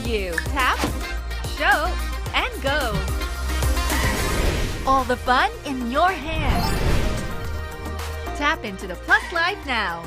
you. Tap, show, and go. All the fun in your hand. Tap into the Plus Life now.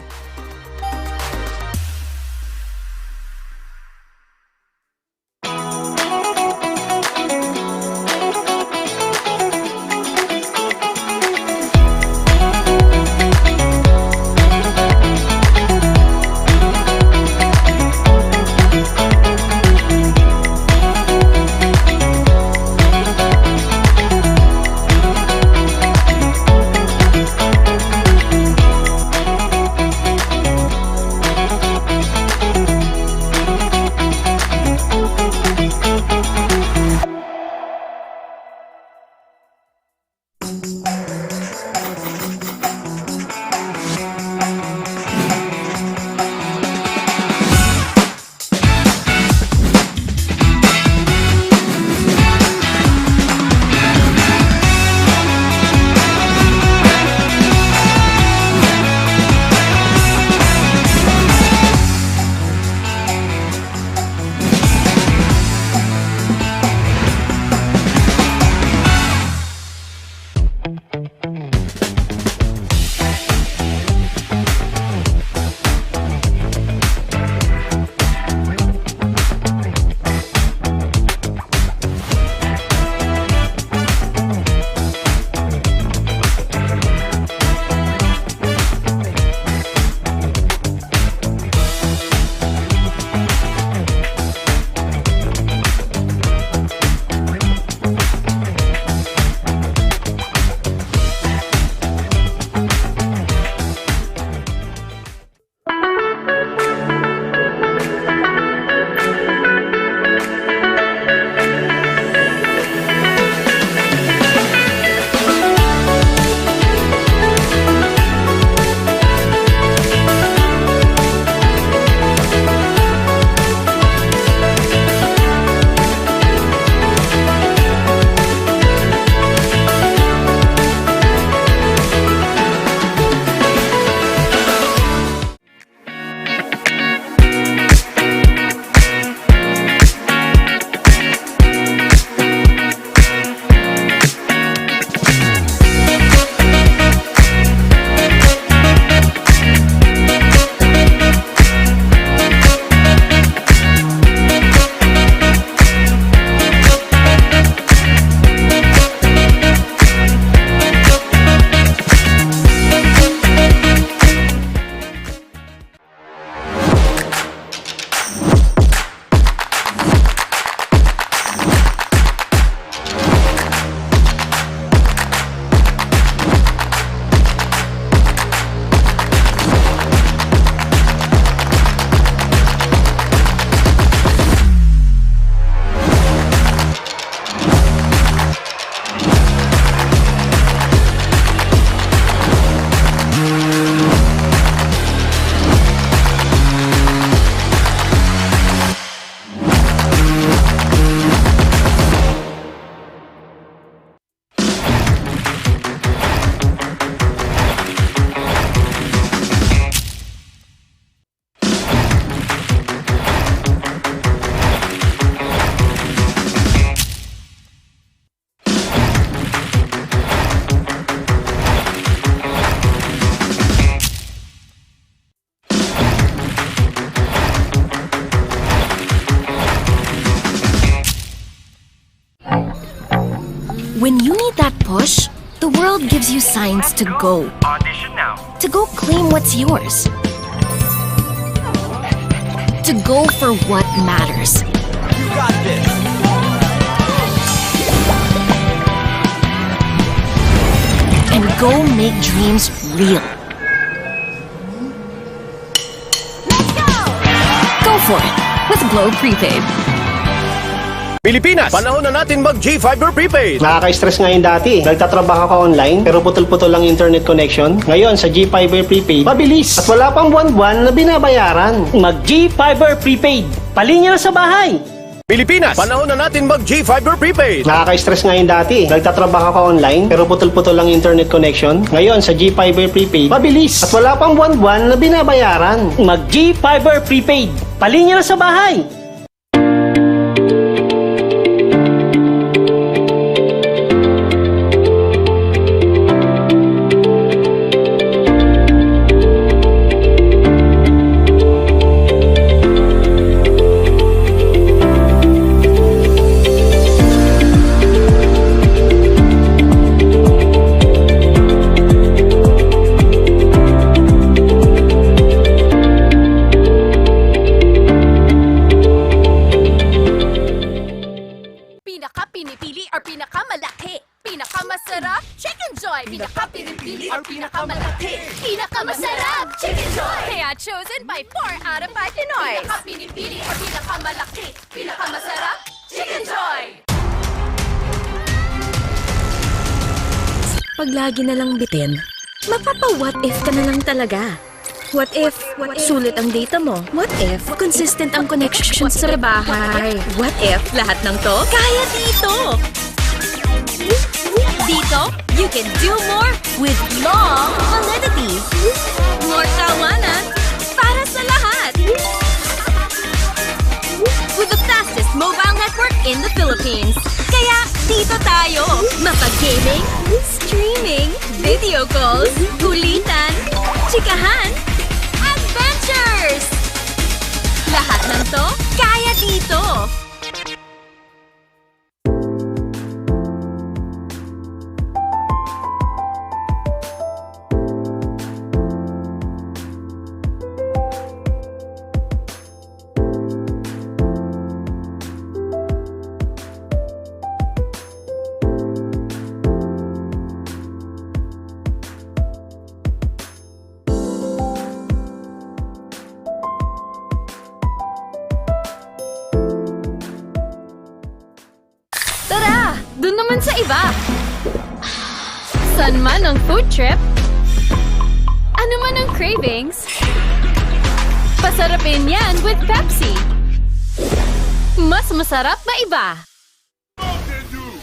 When you need that push, the world gives you signs to go. Audition now. To go claim what's yours. To go for what matters. You got this. And go make dreams real. Let's go! Go for it with Globe Prepaid. Pilipinas, panahon na natin mag-G-Fiber Prepaid. Nakaka-stress nga yun dati. Nagtatrabaho ka online pero putol-putol lang internet connection. Ngayon sa G-Fiber Prepaid, mabilis at wala pang buwan-buwan na binabayaran. Mag-G-Fiber Prepaid. Palinya na sa bahay. Pilipinas, panahon na natin mag-G-Fiber Prepaid. Nakaka-stress nga yun dati. Nagtatrabaho ka online pero putol-putol lang internet connection. Ngayon sa G-Fiber Prepaid, mabilis at wala pang buwan-buwan na binabayaran. Mag-G-Fiber Prepaid. Palinya na sa bahay. lagi na lang bitin, mapapa-what if ka na lang talaga. What if sulit ang data mo? What if consistent ang connections sa bahay? What if lahat ng to kaya dito? Dito, you can do more with long validity. More tawanan para sa lahat. With the fastest mobile network in the Philippines. Kaya dito tayo, mapag-gaming, streaming, video calls, kulitan, chikahan, adventures! Lahat ng to, kaya dito! Tara! Doon naman sa iba! San man ang food trip? Ano man ang cravings? Pasarapin yan with Pepsi! Mas masarap na iba! Mountain Dew!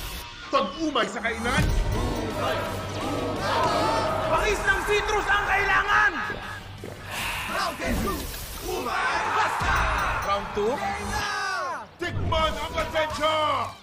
Pag-umay sa kainan! Pakis ng citrus ang kailangan! Mountain Dew! Umay! Basta! Round 2? Tikman ang adventure!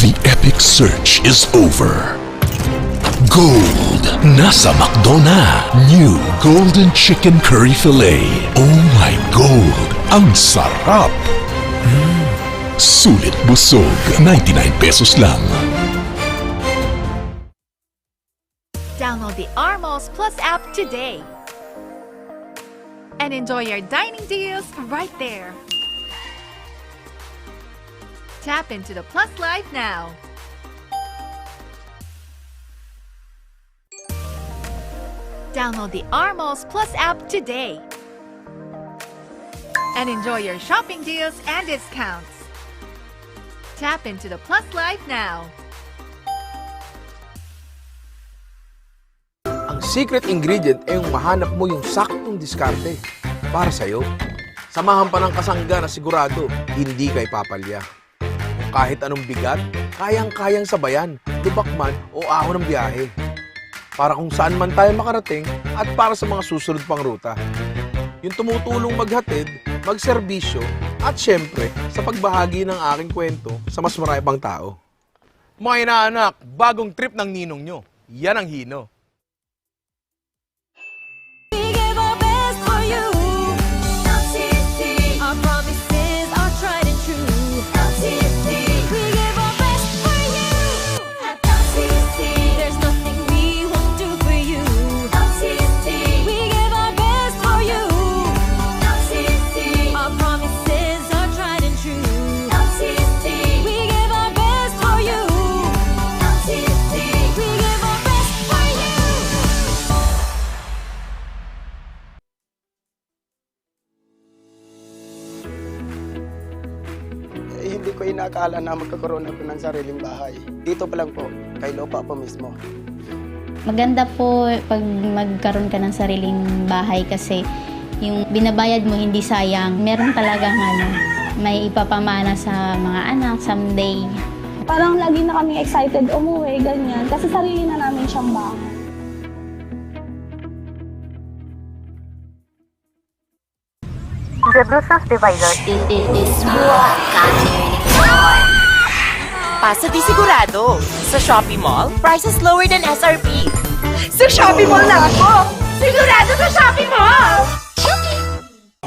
The epic search is over. Gold! Nasa McDo na! New Golden Chicken Curry Filet. Oh my gold! Ang sarap! Sulit busog. 99 pesos lang. Download the Armos Plus app today. And enjoy your dining deals right there. Tap into the Plus Life now. Download the Armos Plus app today. And enjoy your shopping deals and discounts. Tap into the Plus Life now. Ang secret ingredient ay yung mahanap mo yung saktong diskarte para sa'yo. Samahan pa ng kasangga na sigurado hindi kay papalya. Kahit anong bigat, kayang-kayang sabayan, lubak man o ahon ng biyahe. Para kung saan man tayo makarating at para sa mga susunod pang ruta. Yung tumutulong maghatid, magserbisyo at syempre sa pagbahagi ng aking kwento sa mas marami pang tao. Mga inaanak, bagong trip ng ninong nyo. Yan ang hino. Hindi ko inakala na magkakaroon ako ng sariling bahay. Dito pa lang po, kay Lopa po mismo. Maganda po pag magkaroon ka ng sariling bahay kasi yung binabayad mo hindi sayang. Meron talagang may ipapamana sa mga anak someday. Parang lagi na kami excited umuwi, ganyan. Kasi sarili na namin siyang bahay. The Bluetooth device is Pasa di sigurado. Sa Shopee Mall, prices lower than SRP. Sa Shopee Mall na ako! Sigurado sa Shopee Mall!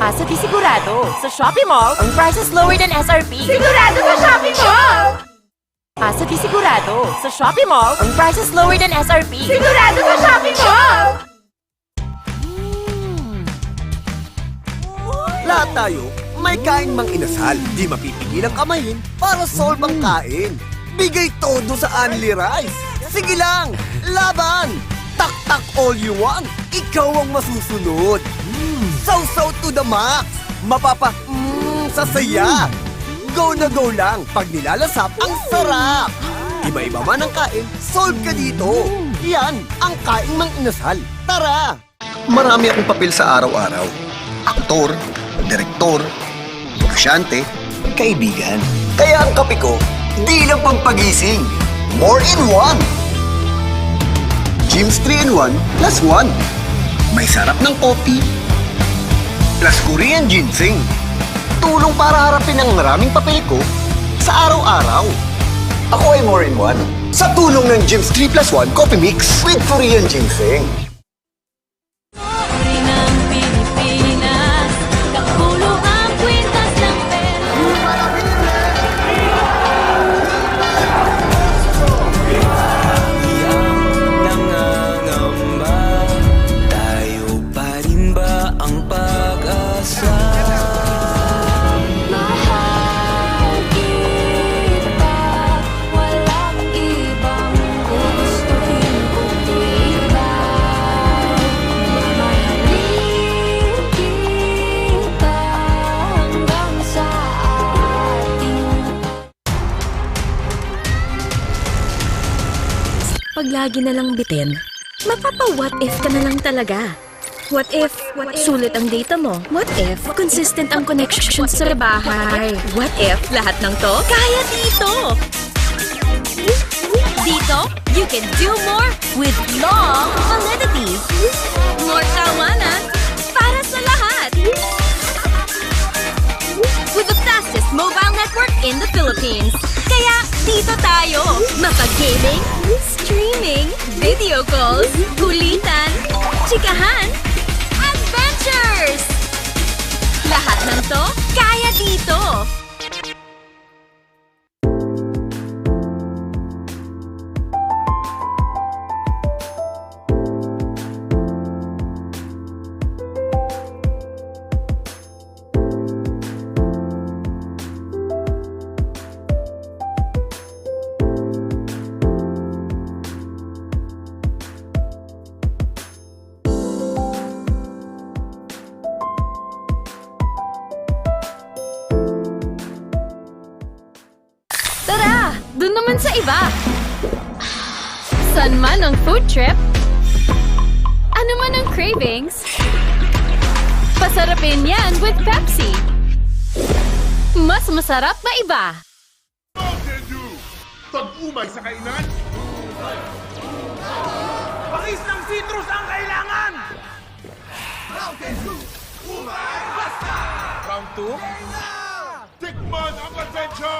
Basta di sigurado. Sa Shopee Mall, ang prices lower than SRP. Sigurado sa Shopee Mall! Basta di sigurado. Sa Shopee Mall, ang prices lower than SRP. Sigurado sa Shopee Mall! Lahat tayo, may kain mang inasal. Di mapipigil ang kamayin para solve ang kain. Bigay todo sa Only Rice. Sige lang, laban! Tak-tak all you want, ikaw ang masusunod. Sausaw to the max. Sasaya. Go na go lang, pag nilalasap, ang sarap. Iba-iba man ang kain, solve ka dito. Yan, ang kain mang inasal. Tara! Marami akong papel sa araw-araw. Aktor, direktor, negosyante, kaibigan. Kaya ang kape ko, di lang pampagising. More in one! Jim's 3-in-1 plus 1. May sarap ng kopi, plus Korean ginseng. Tulong para harapin ang maraming papel ko sa araw-araw. Ako ay more in one. Sa tulong ng Jim's 3 plus 1 Coffee Mix with Korean ginseng. Pag lagi na lang bitin, mapapa-what if ka na lang talaga. What if sulit ang data mo? What if consistent ang connection sa bahay? What if lahat ng to kaya dito? Dito, you can do more with long validity. More tawanan para sa lahat. With the fastest mobile network in the Philippines. Kaya dito tayo, mapag-gaming, streaming, video calls, kulitan, chikahan, adventures! Lahat ng to, kaya dito! Dun naman sa iba. San man ang food trip? Ano man ang cravings? Pasarapin yan with Pepsi. Mas masarap na iba. Mountain Dew! Tag-umay sa kainan! Pakis ng citrus ang kailangan! Mountain Dew! Umay basta! Round 2? Tikman ang pasensya!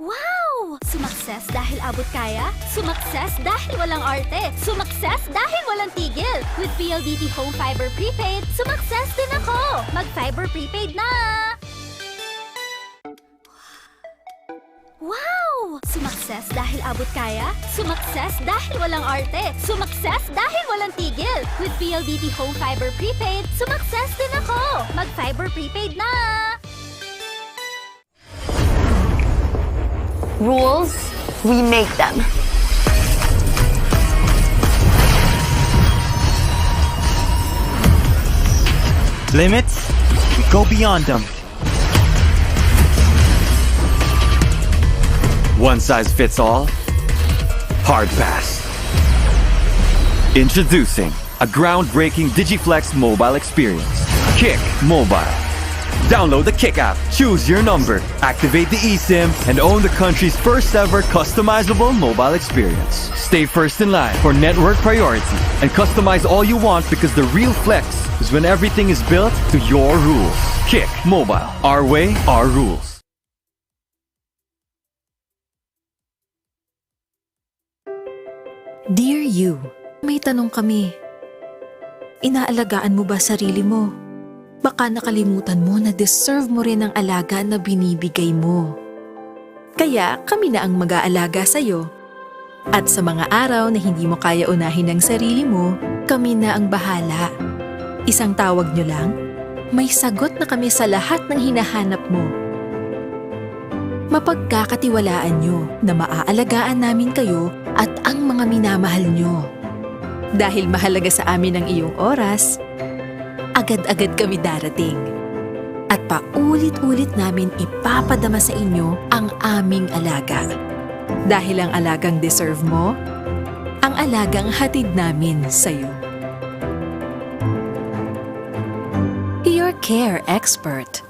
Wow! Sumakses dahil abot kaya? Sumakses dahil walang arte? Sumakses dahil walang tigil? With PLDT Home Fiber Prepaid, sumakses din ako! Mag-Fiber Prepaid na! Wow! Sumakses dahil abot kaya? Sumakses dahil walang arte? Sumakses dahil walang tigil? With PLDT Home Fiber Prepaid, sumakses din ako! Mag-Fiber Prepaid na! Rules, we make them. Limits, we go beyond them. One size fits all? Hard pass. Introducing a groundbreaking Digiflex mobile experience. Kick Mobile. Download the Kick app, choose your number, activate the eSIM, and own the country's first ever customizable mobile experience. Stay first in line for network priority and customize all you want because the real flex is when everything is built to your rules. Kick Mobile. Our way, our rules. Dear you, may tanong kami. Inaalagaan mo ba sarili mo? Baka nakalimutan mo na deserve mo rin ang alaga na binibigay mo. Kaya kami na ang mag-aalaga sa'yo. At sa mga araw na hindi mo kaya unahin ang sarili mo, kami na ang bahala. Isang tawag nyo lang, may sagot na kami sa lahat ng hinahanap mo. Mapagkakatiwalaan nyo na maaalagaan namin kayo at ang mga minamahal nyo. Dahil mahalaga sa amin ang iyong oras, agad-agad kami darating. At paulit-ulit namin ipapadama sa inyo ang aming alaga. Dahil ang alagang deserve mo, ang alagang hatid namin sa'yo. Your care expert,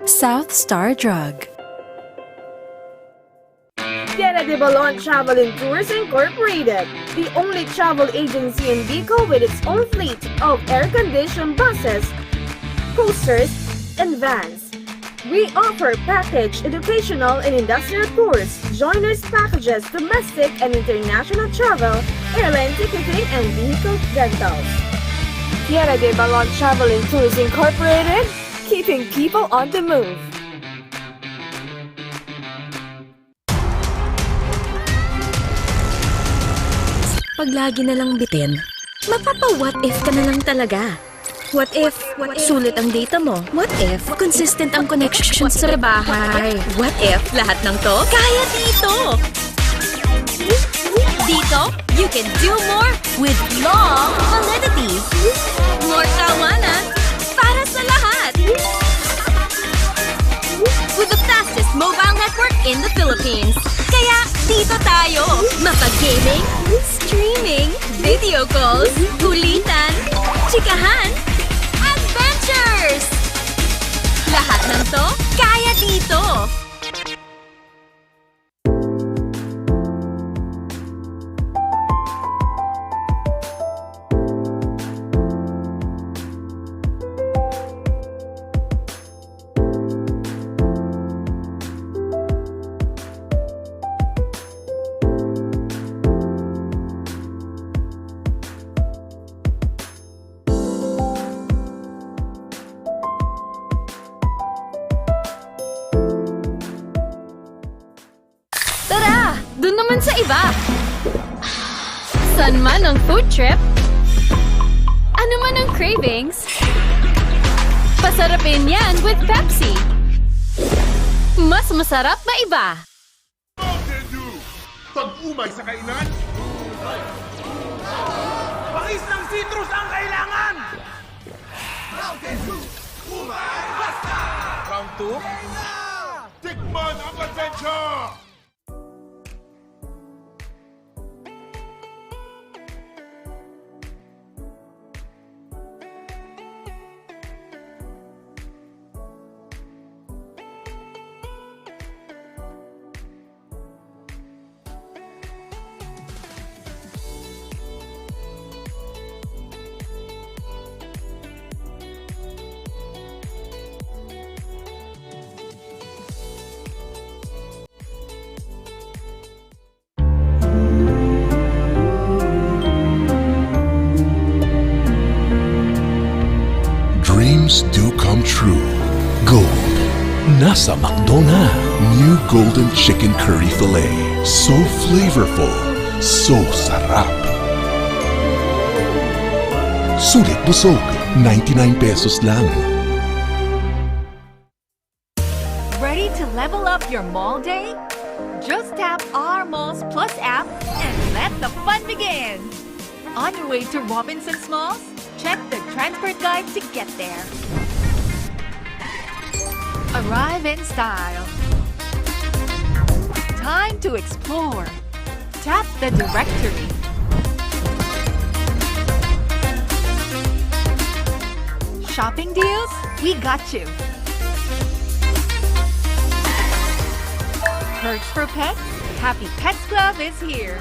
South Star Drug. Tierra de Balon Travel and Tours Incorporated, the only travel agency in Bicol with its own fleet of air-conditioned buses, coasters, and vans. We offer package, educational, and industrial tours, joiners packages, domestic and international travel, airline ticketing, and vehicle rentals. Tierra de Balon Travel and Tours Incorporated, keeping people on the move. Pag lagi na lang bitin, mapapa-what if ka na lang talaga. What if sulit ang data mo? What if consistent ang connection sa bahay? What if lahat ng to kaya dito? Dito, you can do more with long validity. More kawanan para sa lahat. With the fastest mobile network in the Philippines. Kaya dito tayo, mapag-gaming, streaming, video calls, kulitan, chikahan, adventures! Lahat ng to, kaya dito! Tara! Doon naman sa iba! San man ang food trip? Ano man ang cravings? Pasarapin yan with Pepsi! Mas masarap na iba! Mountain Dew! Pag-umay sa kainan, pakis ng citrus ang kailangan! Mountain Dew! Umay! Basta! Round 2? Tikman ang adventure! Dreams do come true. Gold. Nasa McDonald's. New Golden Chicken Curry Filet. So flavorful. So sarap. Sulit busog. 99 pesos lang. Ready to level up your mall day? Just tap our Malls Plus app and let the fun begin. On your way to Robinson's Malls? Check the transport guide to get there. Arrive in style. Time to explore. Tap the directory. Shopping deals? We got you. Perks for pets? Happy Pets Club is here.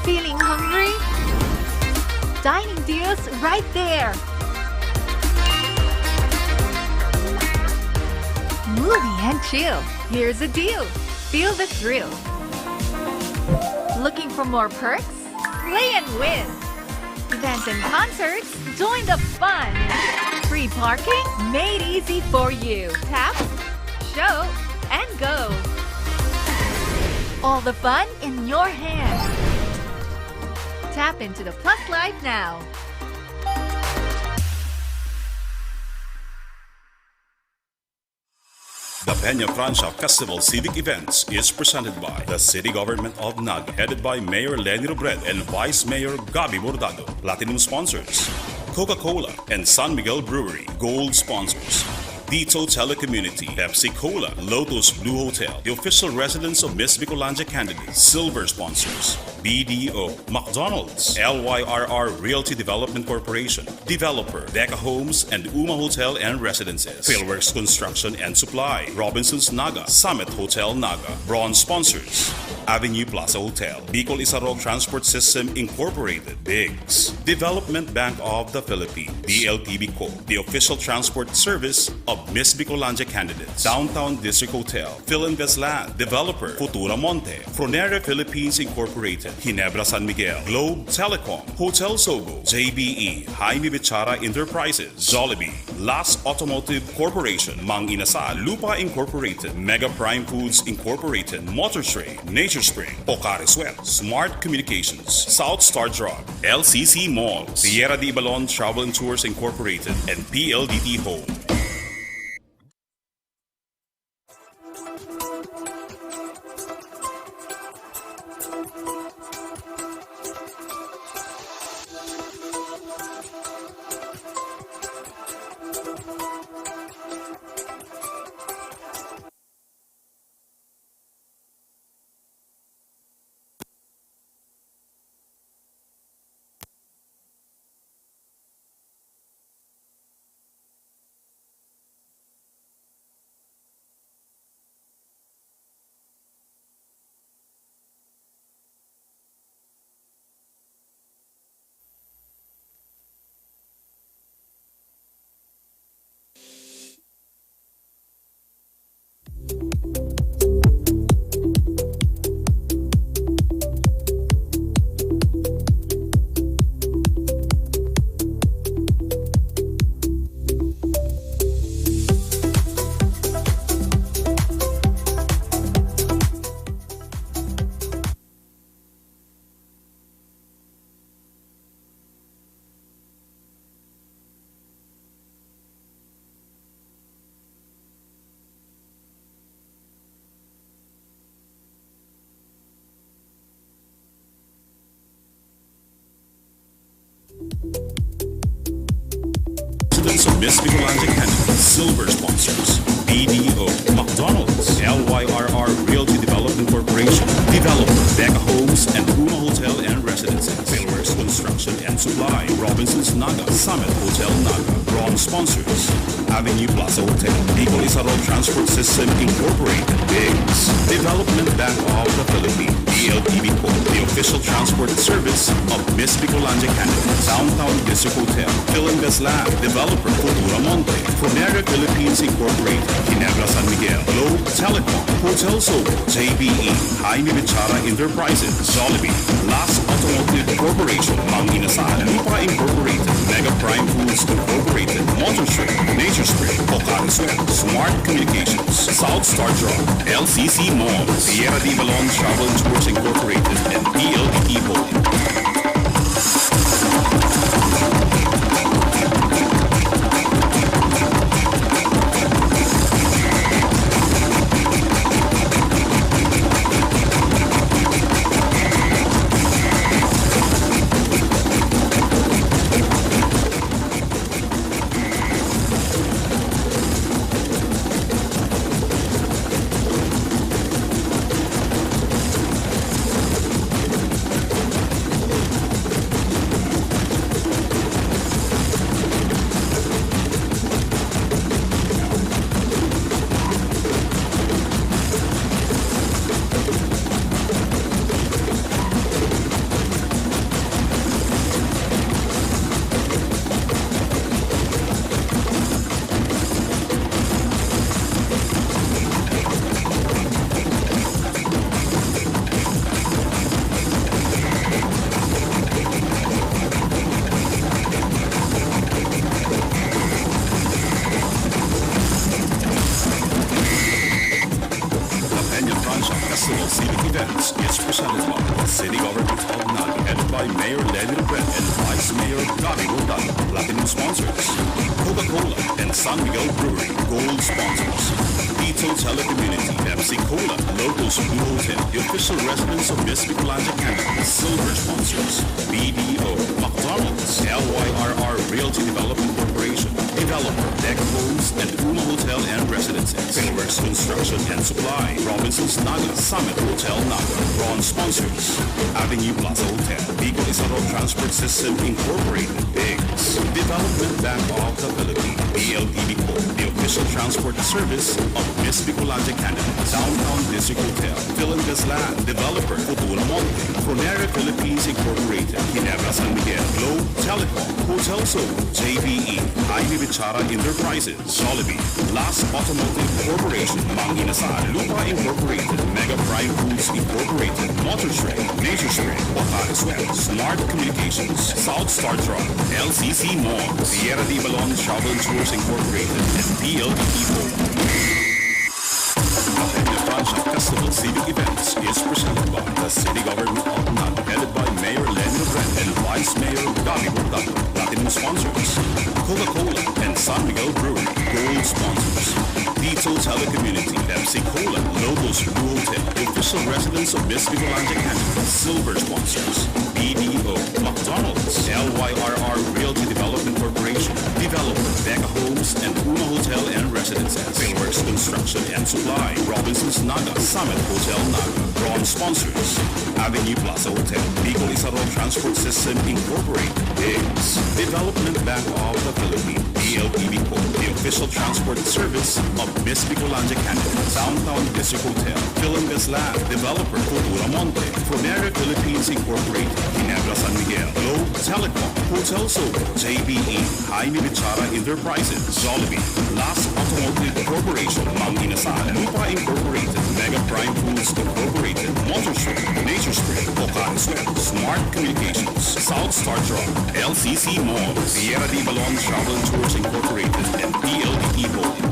Feeling hungry? Dining deals right there. Movie and chill. Here's a deal. Feel the thrill. Looking for more perks? Play and win. Events and concerts, join the fun. Free parking made easy for you. Tap, show, and go. All the fun in your hand. Tap into the Plus Life now. The Peña Francia Festival Civic Events is presented by the City Government of Naga, headed by Mayor Lenny Robredo and Vice Mayor Gabi Bordado. Platinum sponsors, Coca-Cola and San Miguel Brewery. Gold sponsors, Dito Telecommunity, Pepsi Cola, Lotus Blue Hotel, the official residence of Miss Bicolandia candidates. Silver sponsors, BDO, McDonald's, LYRR Realty Development Corporation, Developer, Deca Homes and Uma Hotel and Residences, Philworks Construction and Supply, Robinson's Naga, Summit Hotel Naga. Bronze sponsors, Avenue Plaza Hotel, Bicol Isarog Transport System Incorporated, Biggs, Development Bank of the Philippines, DLTB Co., the official transport service of Miss Bicolandia candidates, Downtown District Hotel, Philinvest Land, Developer, Futura Monte, Fronera Philippines Incorporated, Ginebra San Miguel, Globe Telecom, Hotel Sogo, JBE, Jaime Bichara Enterprises, Jollibee, Las Automotive Corporation, Mang Inasal, Lupa Incorporated, Mega Prime Foods Incorporated, Motor Trade, Nature Spring, Pocari Sweat, Smart Communications, South Star Drug, LCC Malls, Sierra de Ibalon Travel and Tours Incorporated, and PLDT Home. Of Miss Bicolandia candidates. Silver sponsors, BDO, McDonald's, LYRR Realty Development Corporation, Developer, Deca Homes and Uma Hotel and Residences, Philworks Construction and Supply, Robinson's Naga, Summit Hotel Naga. Bronze sponsors, Avenue Plaza Hotel, Bicol Isarog Transport System Incorporated, Biggs, Development Bank of the Philippines, DLTB Co., the official transport service of Miss Bicolandia candidates, Downtown District Hotel, Philinvest Land, Developer, Futura Monte, Fronera Philippines Incorporated, Ginebra San Miguel, Globe Telecom, Hotel Sogo, JBE, Jaime Bichara Enterprises, Jollibee, Las Automotive Corporation, Mang Inasal, Lupa Incorporated, Mega Prime Foods Incorporated, Motor Trade, Nature Spring, Pocari Sweat, Smart Communications, South Star Drug, LCC Malls, Sierra de Ibalon Travel and Tours Incorporated, and PLDT Home. Vice Mayor Gabi Bordado. Platinum sponsors, Coca-Cola and San Miguel Brewery. Gold sponsors, Dito Telecommunity, MC Cola, Locos Blue Hotel, the official residence of Miss Bicolandia, Canada. Silver sponsors, BDO, McDonald's, LYRR Realty Development Corporation, Developer, Deck Homes, and Uma Hotel and Residences. Finworks Construction and Supply, Robinson's Naga, Summit Hotel Naga. Bronze sponsors, Avenue Plaza Hotel, Bico Isaro Transport System Incorporated, BIGS, Development Bank of the Philippines, BLTV Co., the official transport service of Miss Bicolandia, Canada. Downtown District Hotel, Philandas Land, Developer, Futuro Monte, Fronera Philippines Incorporated, Ginebra San Miguel, Globe Telecom, Hotel Soul, JVE, Jaime Bichara Enterprises, Jollibee, Last Automotive Corporation, Mang Inasal, Lupa Incorporated, Mega Prime Foods Incorporated, Motor Trade, Nature Spray, Wakari Sweat, Smart Communications, South Star Truck, LCC Mall, Sierra de Balon Travel Tours Incorporated, and PLDT Home. The Francia Festival Civic Events is presented by the City Government of Naga, headed by Mayor Lenny Robredo and Vice Mayor Gabi Bordado. Platinum sponsors, Coca-Cola and San Miguel Brewery. Gold sponsors, Dito Telecommunity, MC Cola, Logos Blue Hotel, the official residence of Miss Bicolandia, Canada. Silver sponsors, BDO, McDonald's, LYRR Realty Development Corporation, Developer, Becca Homes, and Uma Hotel and Residences. Finworks Construction and Supply, Robinson's Naga, Summit Hotel Naga. Bronze sponsors, Avenue Plaza Hotel, Bico Isaro Transport System Incorporated, BIGS, Development Bank of the Philippines, BLTV Co., the official transport service of Miss Bicolandia, Canada. Downtown District Hotel, Philandas Land, Developer, Futuro Monte, Fronera Philippines Incorporated, Ginebra San Miguel, Globe Telecom, Hotel Soul, JBE, Jaime Bichara Enterprises, Jollibee, Last Automotive Corporation, Mang Inasal, Lupa Incorporated, Mega Prime Foods Incorporated, Motor Trade, Nature Spray, Wakari Sweat, Smart Communications, South Star Truck, LCC Mall, Sierra de Balon Travel Tours Incorporated, and PLDT Holdings.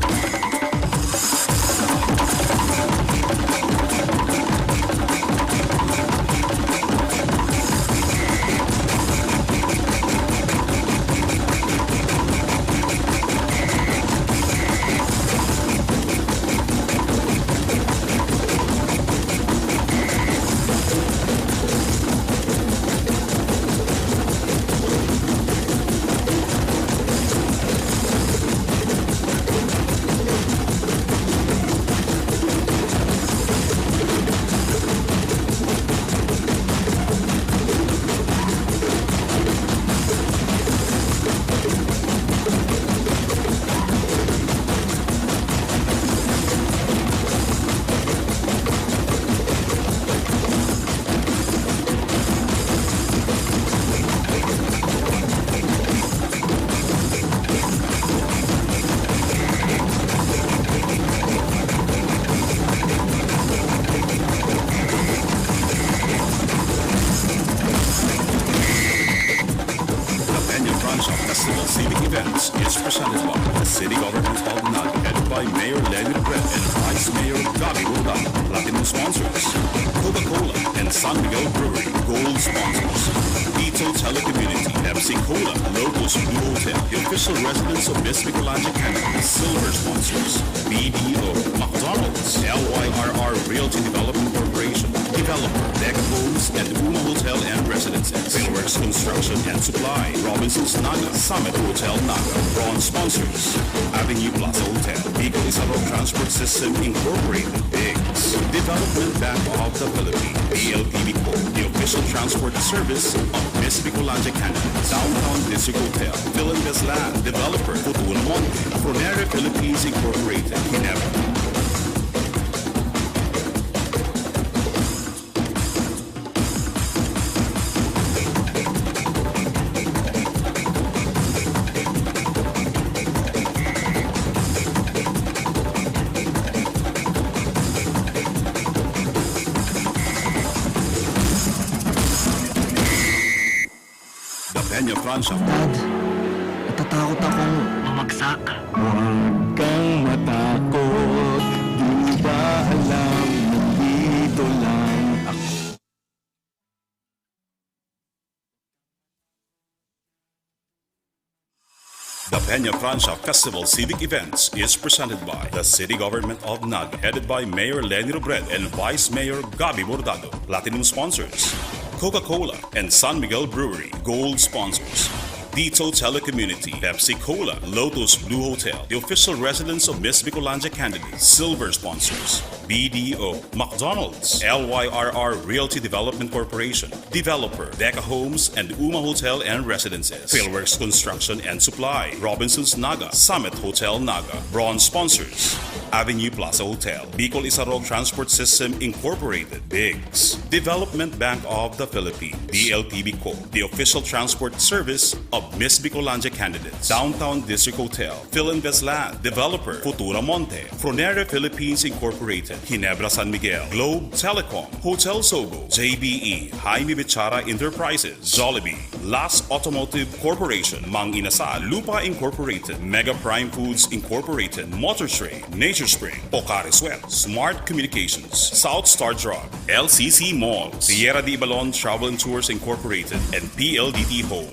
Events is presented by the City Government of Naga, headed by Mayor Lenny Robredo and Vice Mayor Gabi Bordado. Platinum sponsors, Coca-Cola and San Miguel Brewery. Gold sponsors, Dito Telecommunity, MC Cola, Locos Blue Hotel, the official residence of Miss Bicolandia, Canada. Silver sponsors, BDO, McDonald's, LYRR Realty Development Corporation, Developer, Deck Homes, and Uma Hotel and Residences. Finworks Construction and Supply, Robinson's Naga, Summit Hotel Naga. Bronze sponsors, Avenue Plaza Hotel, Bico Isaro Transport System Incorporated, BIGS, Development Bank of the Philippines, BLTV Co., the official transport service of Miss Bicolandia, Canada. Downtown District Hotel, Philandas Land, Developer, Futuro Monte, Fronera Philippines Incorporated, Ginebra. Peña Francia. Dad, natatakot akong mamagsak. Huwag kang matakot. Di ba alam, nandito lang ako. The Peña Francia Festival Civic Events is presented by the City Government of Naga, headed by Mayor Lenny Robredo and Vice Mayor Gabi Bordado. Platinum sponsors, Coca-Cola and San Miguel Brewery. Gold sponsors, Dito Telecommunity, Pepsi Cola, Lotus Blue Hotel, the official residence of Miss Bicolandia candidates. Silver sponsors, BDO, McDonald's, LYRR Realty Development Corporation, Developer, Deca Homes and Uma Hotel and Residences, Philworks Construction and Supply, Robinson's Naga, Summit Hotel Naga. Bronze sponsors, Avenue Plaza Hotel, Bicol Isarog Transport System Incorporated, Biggs, Development Bank of the Philippines, DLTV Co., the official transport service of Miss Bicolandia candidates, Downtown District Hotel, Philinvest Land, Developer, Futura Monte, Fronera Philippines Incorporated, Ginebra San Miguel, Globe Telecom, Hotel Sogo, JBE, Jaime Bichara Enterprises, Jollibee, Las Automotive Corporation, Mang Inasal, Lupa Incorporated, Mega Prime Foods Incorporated, Motor Trade, Nature Spring, Pocari Sweat, Smart Communications, South Star Drug, LCC Malls, Sierra de Ibalon Travel and Tours Incorporated, and PLDT Home.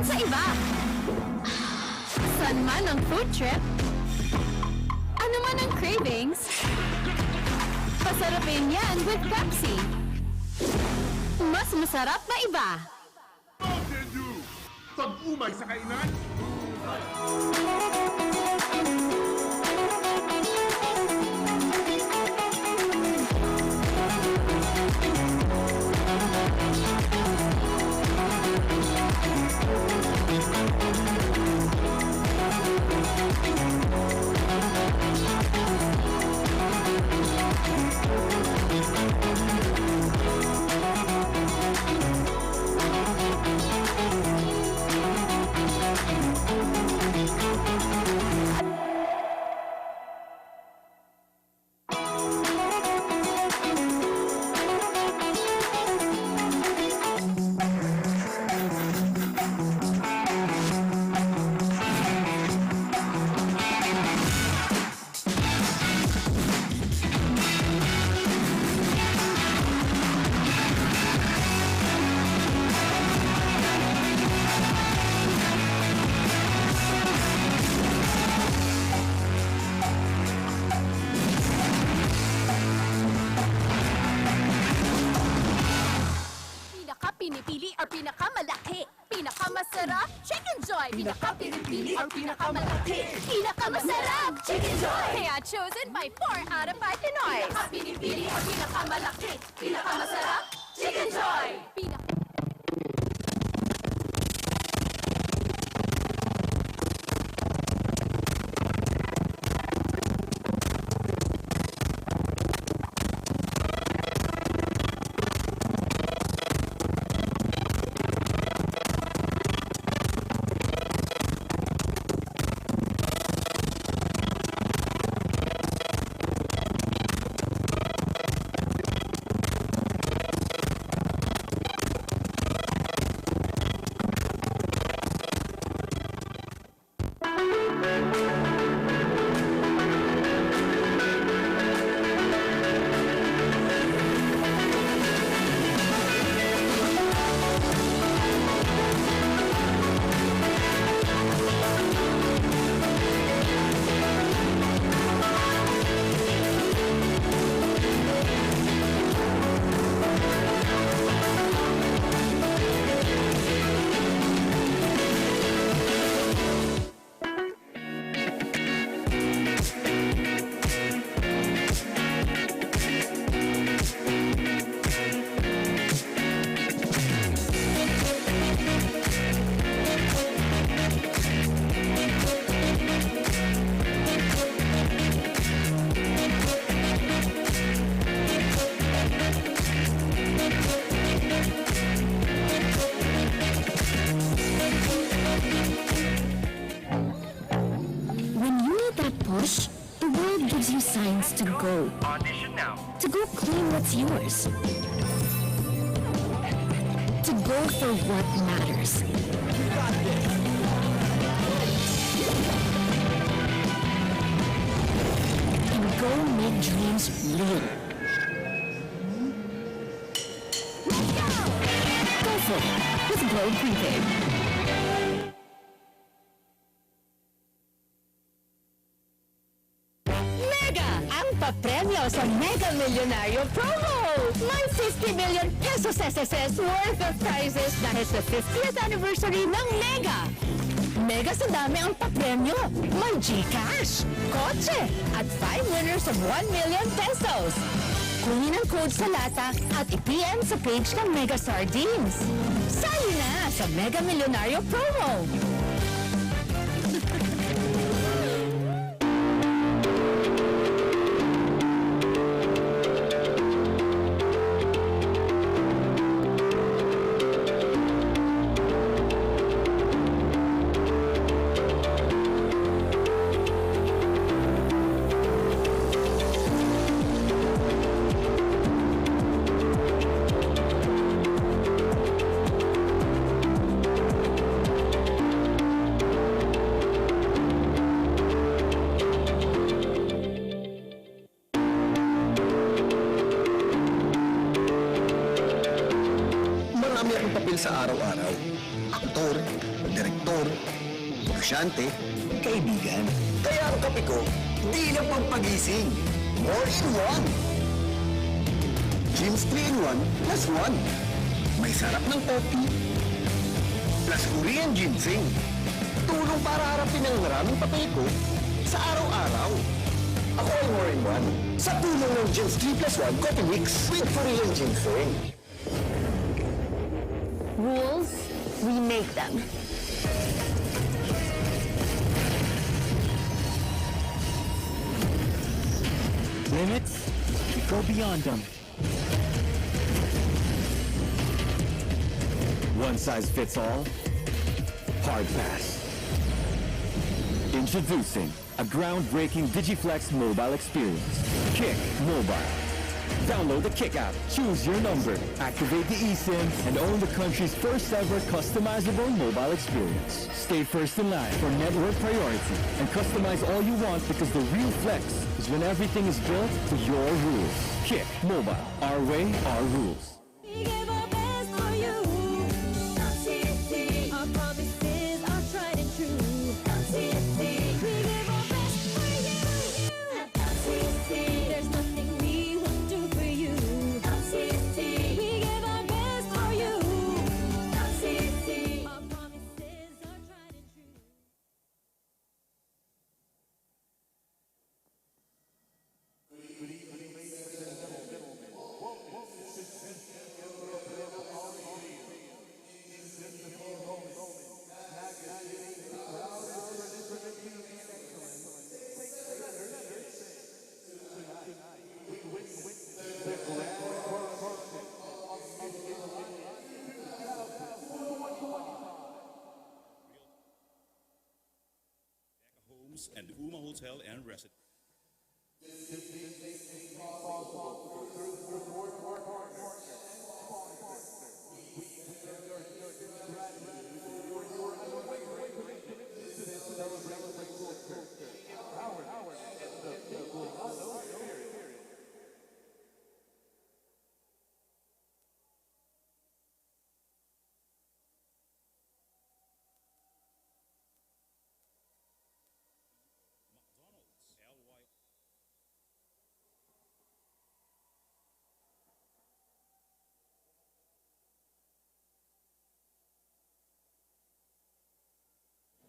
Sa iba. San man ang food trip, ano man ang cravings, pasarapin yan with Pepsi. Mas masarap na iba. Mountain Dew! Tag-umay sa kainan! Pinipili or pinakamalaki, pinakamasarap, Chicken Joy. Pinaka-pinipili or pinakamalaki, pinakamasarap, Chicken Joy. Kaya chosen by 4 out of 5 Pinoy. Pinaka-pinipili or pinakamalaki, pinakamasarap, Chicken Joy. Coronation now. To go claim what's yours. To go for what matters. And go make dreams real. Go for it with Globe Prepaid. Mega! Ang papremyo sa Mega Millionario Promo! May 50 million pesos SSS worth of prizes dahil sa 50th anniversary ng Mega! Mega sa dami ang papremyo! May Gcash, kotse, at 5 winners of 1 million pesos! Kunin ang code sa lata at i-PM sa page ng Mega Sardines! Sali na sa Mega Millionario Promo! Sa araw-araw, aktor, direktor, negosyante, kaibigan. Kaya ang kape ko, di lang pagpagising. More in one. Gyms 3-in-1 plus 1. May sarap ng coffee plus Korean ginseng. Tulong para harapin ang maraming papel ko sa araw-araw. Ako ay more in one. Sa tulong ng Gyms 3 plus 1 coffee mix with Korean ginseng. Rules, we make them. Limits, we go beyond them. One size fits all? Hard pass. Introducing a groundbreaking Digiflex mobile experience. Kick Mobile. Download the Kick app, choose your number, activate the eSIM, and own the country's first ever customizable mobile experience. Stay first in line for network priority and customize all you want because the real flex is when everything is built to your rules. Kick Mobile. Our way, our rules. Homes and Uma Hotel and Residence.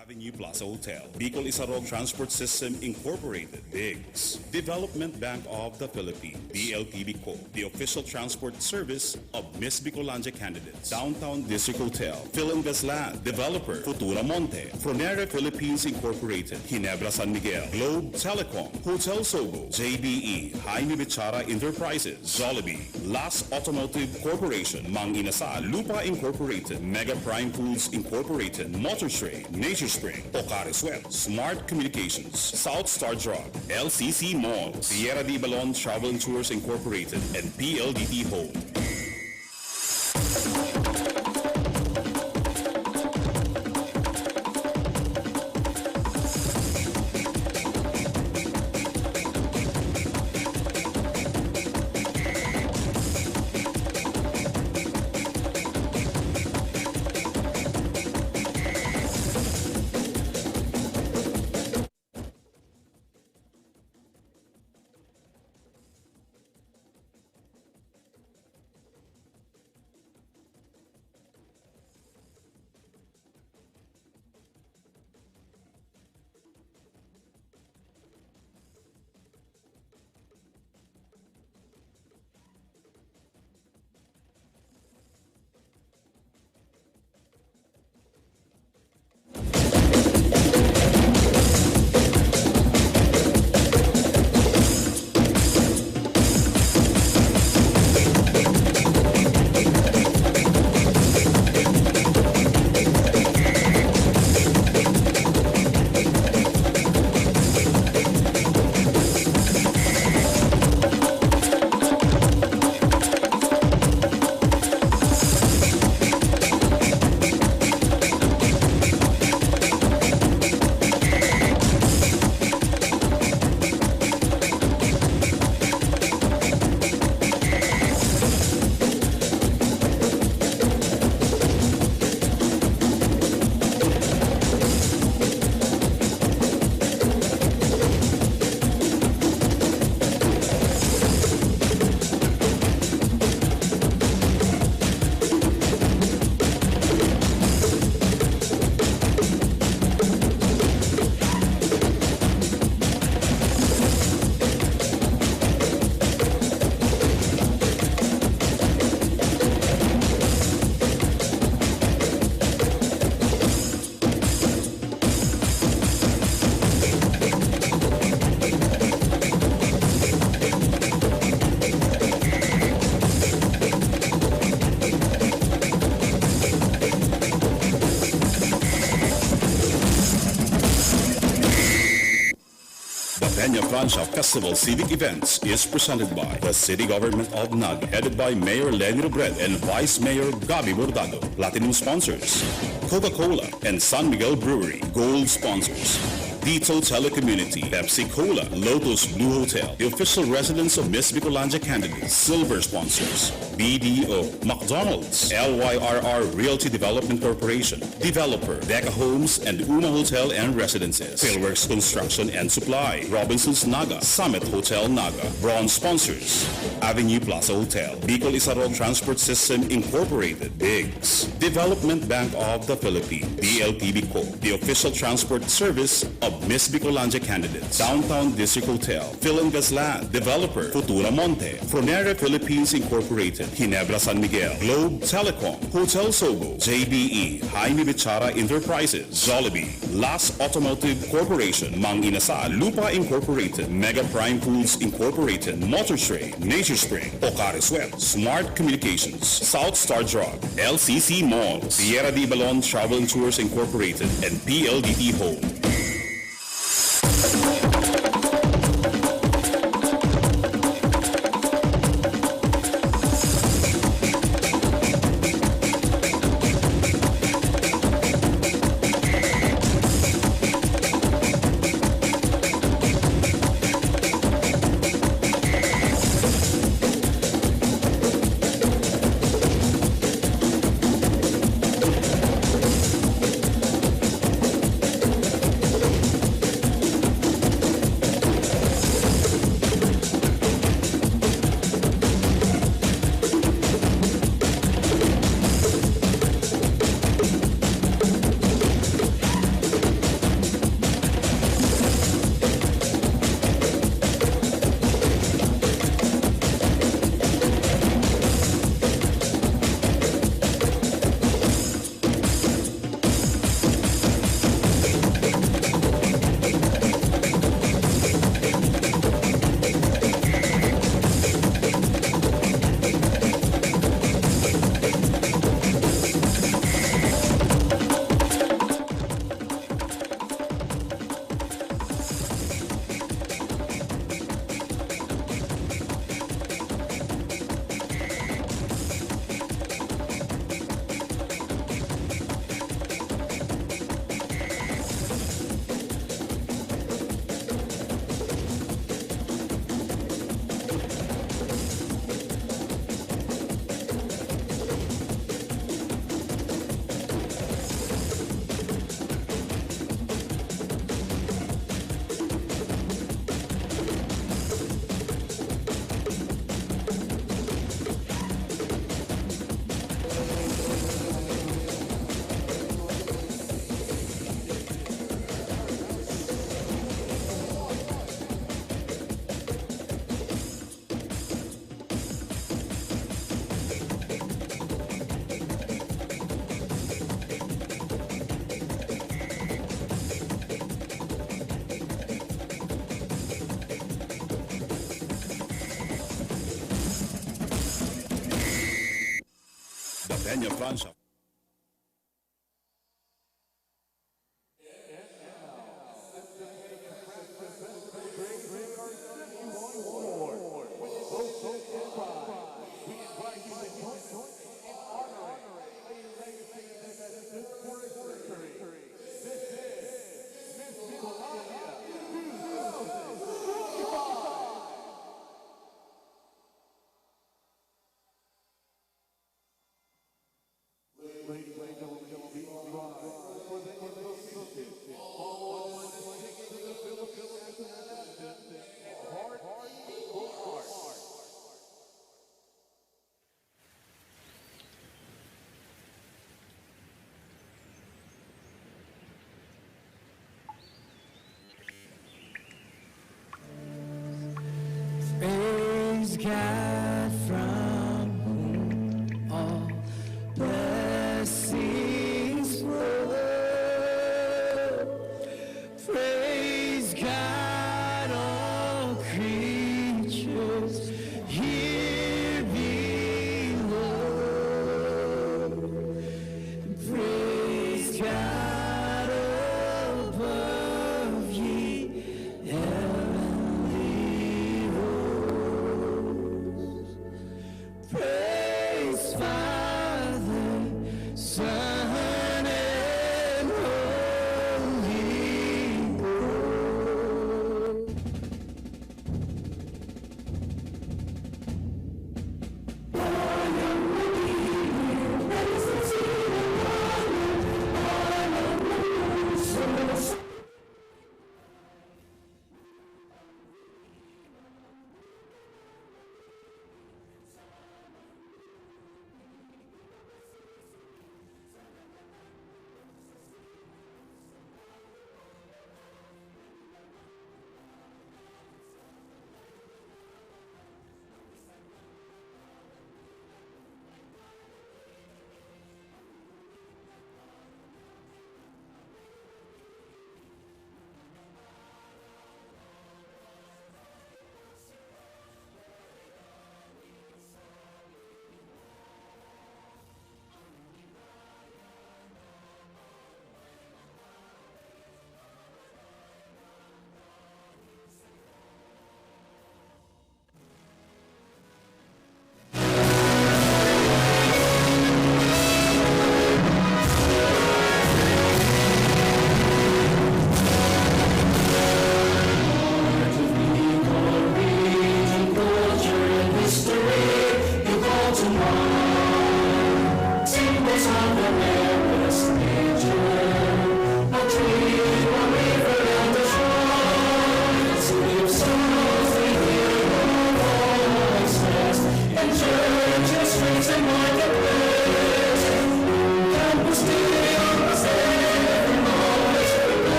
Avenue Plaza Hotel, Bicol Isarog Transport System Incorporated, Biggs, Development Bank of the Philippines, BLTB Co., the official transport service of Miss Bicolandia candidates, Downtown District Hotel, Phil and Gasland, Developer, Futura Monte, Fronera Philippines Incorporated, Ginebra San Miguel, Globe Telecom, Hotel Sogo, JBE, Jaime Bichara Enterprises, Jollibee, Las Automotive Corporation, Mang Inasal, Lupa Incorporated, Mega Prime Foods Incorporated, Motor Trade, Nature's Spring, Ocare Sweat, Smart Communications, South Star Drug, LCC Malls, Sierra de Balon Travel and Tours Incorporated, and PLDT Home. Peña Francia Festival Civic Events is presented by the City Government of Naga, headed by Mayor Lenny Robredo and Vice Mayor Gabi Bordado. Platinum sponsors, Coca-Cola and San Miguel Brewery. Gold sponsors, Dito Telecommunity, Pepsi Cola, Lotus Blue Hotel, the official residence of Miss Bicolandia candidates. Silver sponsors, BDO, McDonald's, LYRR Realty Development Corporation, Developer, Deca Homes and Uma Hotel and Residences, Philworks Construction and Supply, Robinson's Naga, Summit Hotel Naga. Bronze sponsors, Avenue Plaza Hotel, Bicol Isarog Transport System Incorporated, Biggs, Development Bank of the Philippines, DLTV Co., the official transport service of Miss Bicolandia candidates. Downtown District Hotel, Phil and Gasland, Developer, Futura Monte, Fronera Philippines Incorporated, Ginebra San Miguel, Globe Telecom, Hotel Sogo, JBE, Jaime Bichara Enterprises, Jollibee, Las Automotive Corporation, Mang Inasal, Lupa Incorporated, Mega Prime Foods Incorporated, Motor Trade, Nature Spring, Ocare Sweat, Smart Communications, South Star Drug, LCC Malls, Sierra de Balon Travel and Tours Incorporated, and PLDT Home. Peña Francia. Praise God from whom all blessings flow. Praise God, all creatures here below. Praise God above ye heavenly hosts.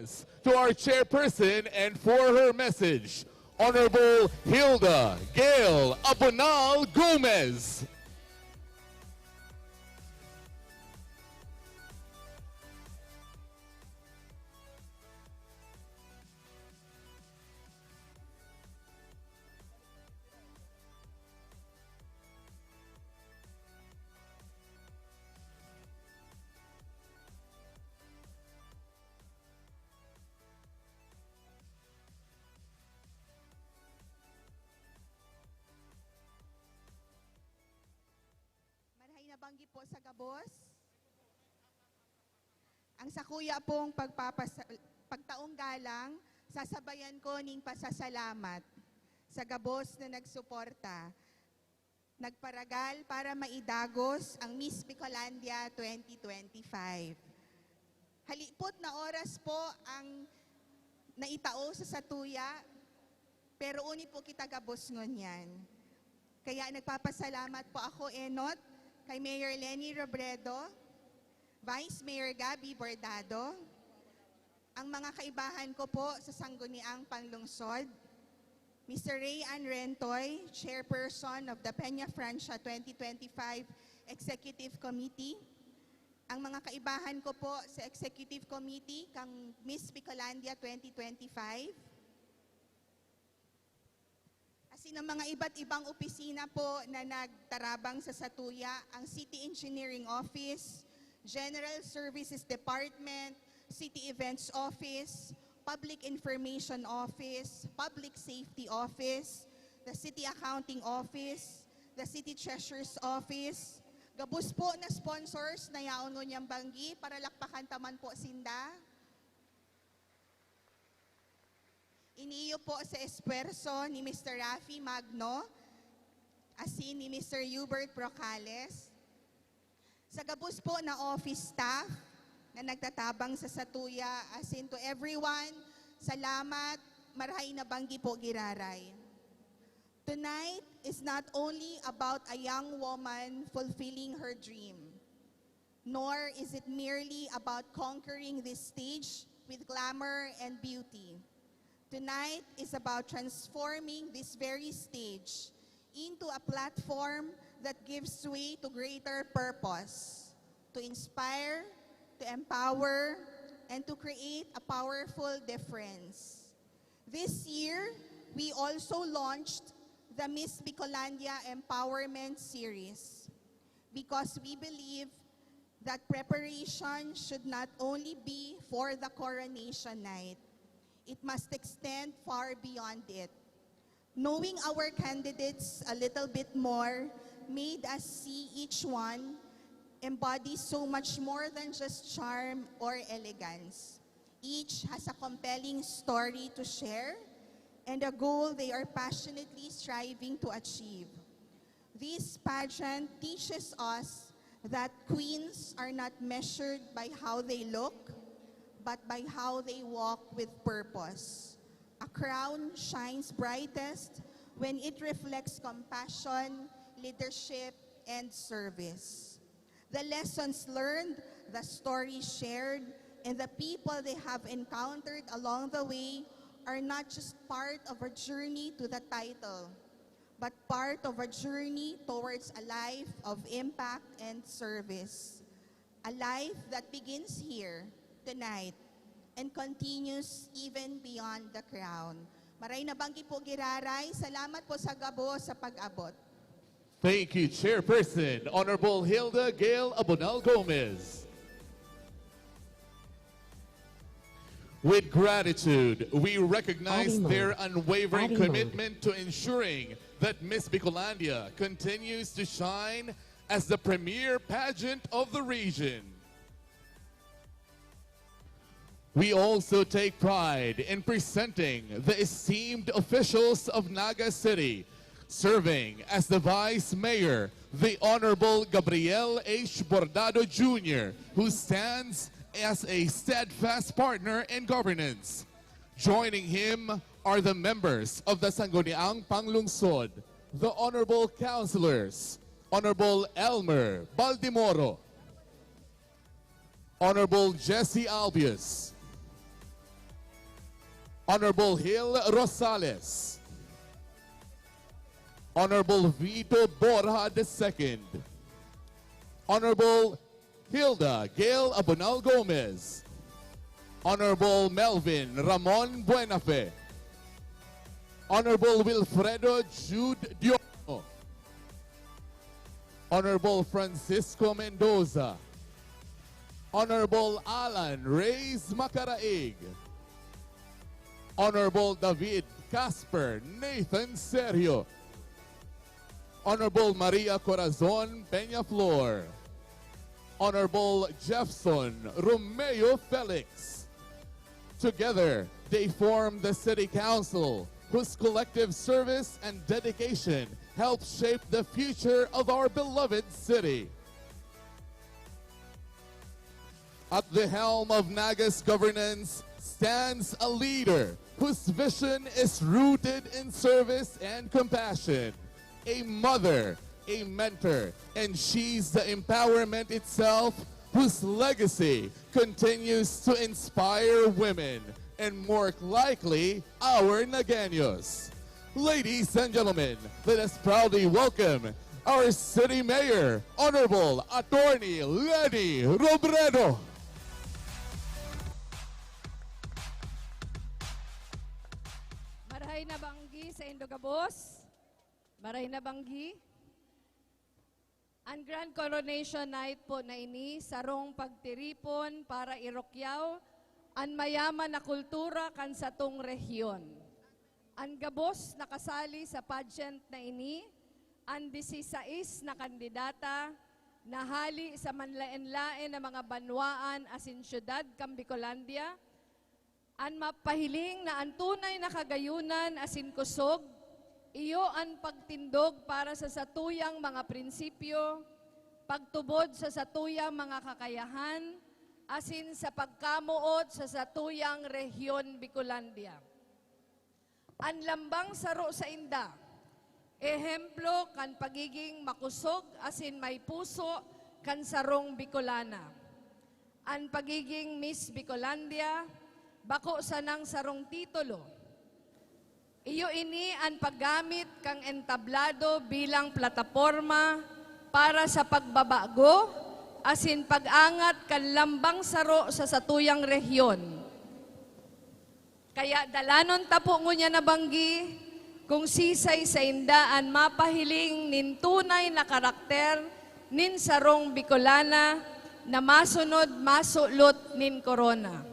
applause to our chairperson and for her message, Honorable Hilda Gail Abonal Gomez. Nabanggit po sa gabos. Ang sakuya pong pagtaong galang, sasabayan ko ning pasasalamat sa gabos na nagsuporta. Nagparagal para maidagos ang Miss Bicolandia 2025. Halipot na oras po ang naitao sa satuya, pero uni po kita gabos ngunyan. Kaya nagpapasalamat po ako, Enot, kay Mayor Lenny Robredo, Vice Mayor Gabby Bordado, ang mga kaibahan ko po sa Sangguniang Panlungsod, Mr. Ray Ann Rentoy, Chairperson of the Peña Francia 2025 Executive Committee, ang mga kaibahan ko po sa Executive Committee kang Miss Bicolandia 2025, asin ang mga iba't ibang opisina po na nagtarabang sa Satuya, ang City Engineering Office, General Services Department, City Events Office, Public Information Office, Public Safety Office, the City Accounting Office, the City Treasurer's Office, gabus po na sponsors na yaon ngunyang banggi para lakpakan taman po sinda. Iniyo po sa espuerso ni Mr. Rafi Magno, asin ni Mr. Hubert Procales. Sa gabus po na office staff na nagtatabang sa Satuya, asin to everyone, salamat, marahay na banggi po giraray. Tonight is not only about a young woman fulfilling her dream, nor is it merely about conquering this stage with glamour and beauty. Tonight is about transforming this very stage into a platform that gives way to greater purpose, to inspire, to empower, and to create a powerful difference. This year, we also launched the Miss Bicolandia Empowerment Series because we believe that preparation should not only be for the coronation night. It must extend far beyond it. Knowing our candidates a little bit more made us see each one embody so much more than just charm or elegance. Each has a compelling story to share and a goal they are passionately striving to achieve. This pageant teaches us that queens are not measured by how they look, but by how they walk with purpose. A crown shines brightest when it reflects compassion, leadership, and service. The lessons learned, the stories shared, and the people they have encountered along the way are not just part of a journey to the title, but part of a journey towards a life of impact and service. A life that begins here, tonight, and continues even beyond the crown. Maray na banggi po giraray. Salamat po sa gabo sa pag-abot. Thank you, Chairperson, Honorable Hilda Gail Abonal Gomez. With gratitude, we recognize their unwavering commitment to ensuring that Miss Bicolandia continues to shine as the premier pageant of the region. We also take pride in presenting the esteemed officials of Naga City, serving as the Vice Mayor, the Honorable Gabriel H. Bordado Jr., who stands as a steadfast partner in governance. Joining him are the members of the Sangguniang Panlungsod, the Honorable Councilors, Honorable Elmer Baldimoro, Honorable Jesse Albius, Honorable Hill Rosales, Honorable Vito Borja II, Honorable Hilda Gail Abonal Gomez, Honorable Melvin Ramon Buenafe, Honorable Wilfredo Jude Diono, Honorable Francisco Mendoza, Honorable Alan Reyes Macaraig, Honorable David Casper Nathan Sergio, Honorable Maria Corazon Peñaflor, Honorable Jefferson Romeo Felix. Together, they form the City Council, whose collective service and dedication help shape the future of our beloved city. At the helm of Naga's governance stands a leader whose vision is rooted in service and compassion, a mother, a mentor, and she's the empowerment itself, whose legacy continues to inspire women and more likely our Nagaños. Ladies and gentlemen, let us proudly welcome our City Mayor, Honorable Attorney Lenny Robredo. Maray na banggi sa Indogabos. Maray na banggi. Ang Grand Coronation Night po na ini, sarong pagtiripon para irokyaw ang mayaman na kultura kan sa tong rehiyon. Ang gabos nakasali sa pageant na ini, ang 16 na kandidata nahali sa manlaen-laen na mga banwaan asin syudad kang Bicolandia, ang mapahiling na ang tunay na kagayunan asin kusog, iyo ang pagtindog para sa satuyang mga prinsipyo, pagtubod sa satuyang mga kakayahan, asin sa pagkamuot sa satuyang rehiyon Bicolandia. Ang lambang saro sa inda, ehemplo kan pagiging makusog asin may puso kan sarong Bicolana. Ang pagiging Miss Bicolandia, bako sa nang sarong titulo. Iyo ini ang paggamit kang entablado bilang plataporma para sa pagbabago asin pag-angat kan lambang saro sa satuyang rehiyon. Kaya dalanon tapo ngunya nabanggi kung sisay sa indaan mapahiling nin tunay na karakter nin sarong Bicolana na masunod masulot nin corona.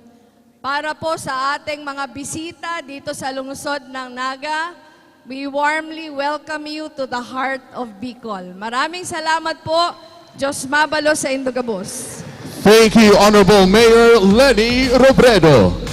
Para po sa ating mga bisita dito sa lungsod ng Naga, we warmly welcome you to the heart of Bicol. Maraming salamat po. Diyos mabalo sa Indogabos. Thank you, Honorable Mayor Lenny Robredo.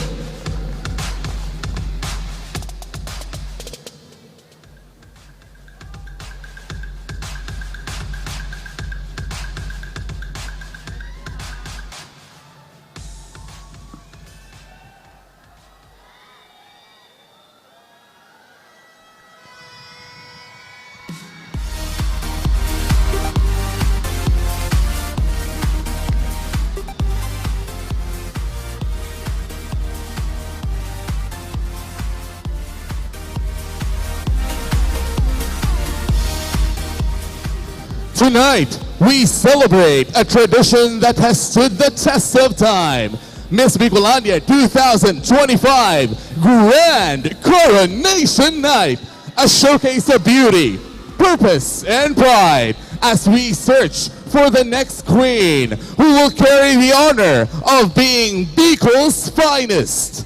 Tonight, we celebrate a tradition that has stood the test of time. Miss Bicolandia 2025 Grand Coronation Night, a showcase of beauty, purpose, and pride as we search for the next queen who will carry the honor of being Bicol's finest.